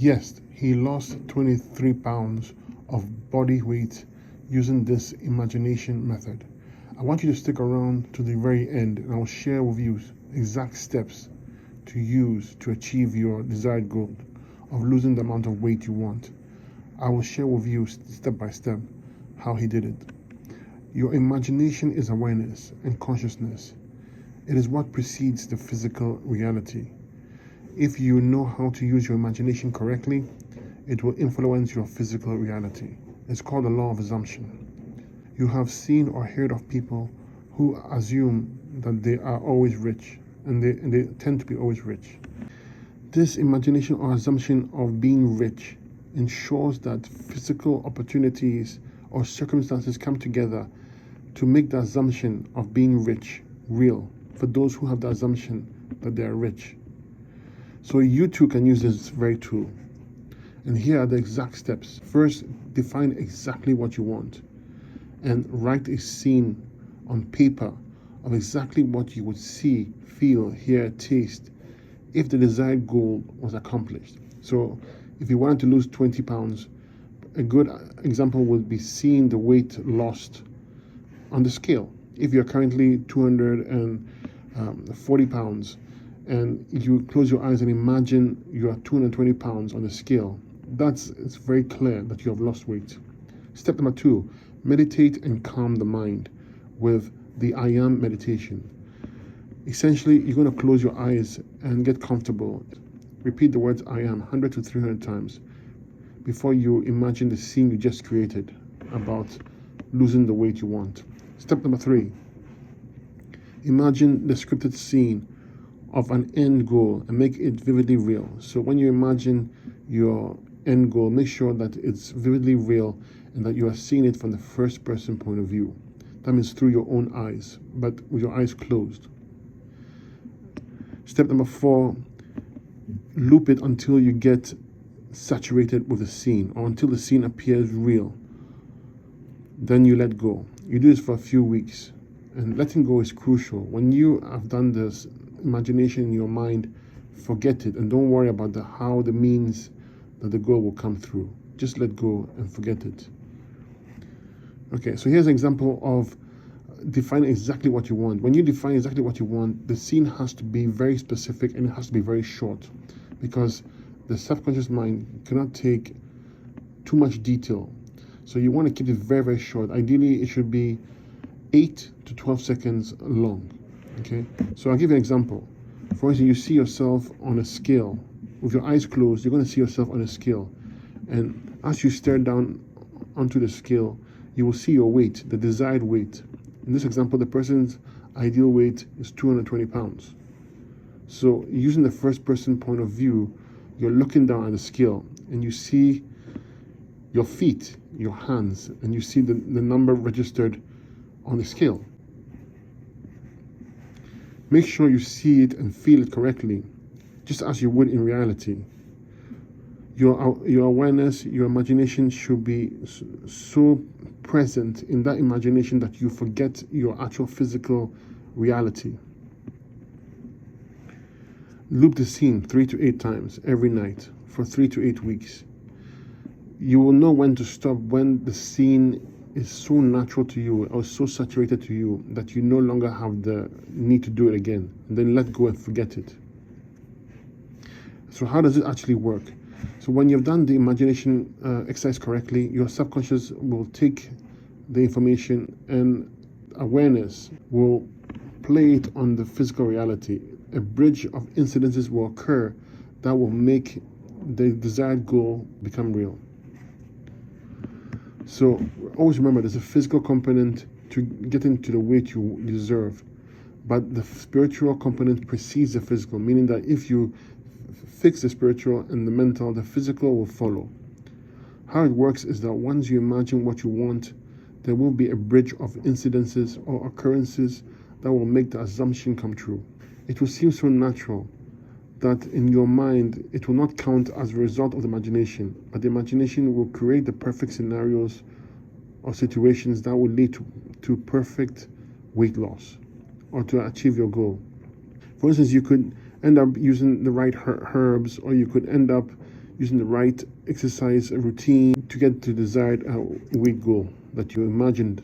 Yes, he lost 23 pounds of body weight using this imagination method. I want you to stick around to the very end, and I'll share with you exact steps to use to achieve your desired goal of losing the amount of weight you want. I will share with you step by step how he did it. Your imagination is awareness and consciousness. It is what precedes the physical reality. If you know how to use your imagination correctly, it will influence your physical reality. It's called the law of assumption. You have seen or heard of people who assume that they are always rich, and they tend to be always rich. This imagination or assumption of being rich ensures that physical opportunities or circumstances come together to make the assumption of being rich real for those who have the assumption that they are rich. So you too can use this very tool. And here are the exact steps. First, define exactly what you want and write a scene on paper of exactly what you would see, feel, hear, taste if the desired goal was accomplished. So if you wanted to lose 20 pounds, a good example would be seeing the weight lost on the scale. If you're currently 240 pounds and you close your eyes and imagine you are 220 pounds on the scale, it's very clear that you have lost weight. Step number 2, meditate and calm the mind with the I am meditation. Essentially, you're going to close your eyes and get comfortable. Repeat the words I am 100 to 300 times before you imagine the scene you just created about losing the weight you want. Step number 3, imagine the scripted scene of an end goal and make it vividly real. So when you imagine your end goal, make sure that it's vividly real and that you are seeing it from the first person point of view. That means through your own eyes, but with your eyes closed. Step number 4, loop it until you get saturated with the scene or until the scene appears real. Then you let go. You do this for a few weeks, and letting go is crucial. When you have done this imagination in your mind, forget it and don't worry about how the means that the goal will come through. Just let go and forget it. Okay, so here's an example of defining exactly what you want. When you define exactly what you want, the scene has to be very specific and it has to be very short, because the subconscious mind cannot take too much detail. So you want to keep it very, very short. Ideally, it should be 8 to 12 seconds long. Okay, so I'll give you an example. For instance, you see yourself on a scale. With your eyes closed, you're going to see yourself on a scale. And as you stare down onto the scale, you will see your weight, the desired weight. In this example, the person's ideal weight is 220 pounds. So using the first person point of view, you're looking down at the scale and you see your feet, your hands, and you see the number registered on the scale. Make sure you see it and feel it correctly, just as you would in reality. Your awareness, your imagination should be so present in that imagination that you forget your actual physical reality. Loop the scene 3 to 8 times every night for 3 to 8 weeks. You will know when to stop when the scene is so natural to you or so saturated to you that you no longer have the need to do it again. And then let go and forget it. So how does it actually work? So when you've done the imagination exercise correctly, your subconscious will take the information and awareness will play it on the physical reality. A bridge of incidences will occur that will make the desired goal become real. So always remember, there's a physical component to getting to the weight you deserve, but the spiritual component precedes the physical, meaning that if you fix the spiritual and the mental, the physical will follow. How it works is that once you imagine what you want, there will be a bridge of incidences or occurrences that will make the assumption come true. It will seem so natural that in your mind it will not count as a result of the imagination, but the imagination will create the perfect scenarios or situations that will lead to perfect weight loss or to achieve your goal. For instance, you could end up using the right herbs, or you could end up using the right exercise routine to get to the desired weight goal that you imagined.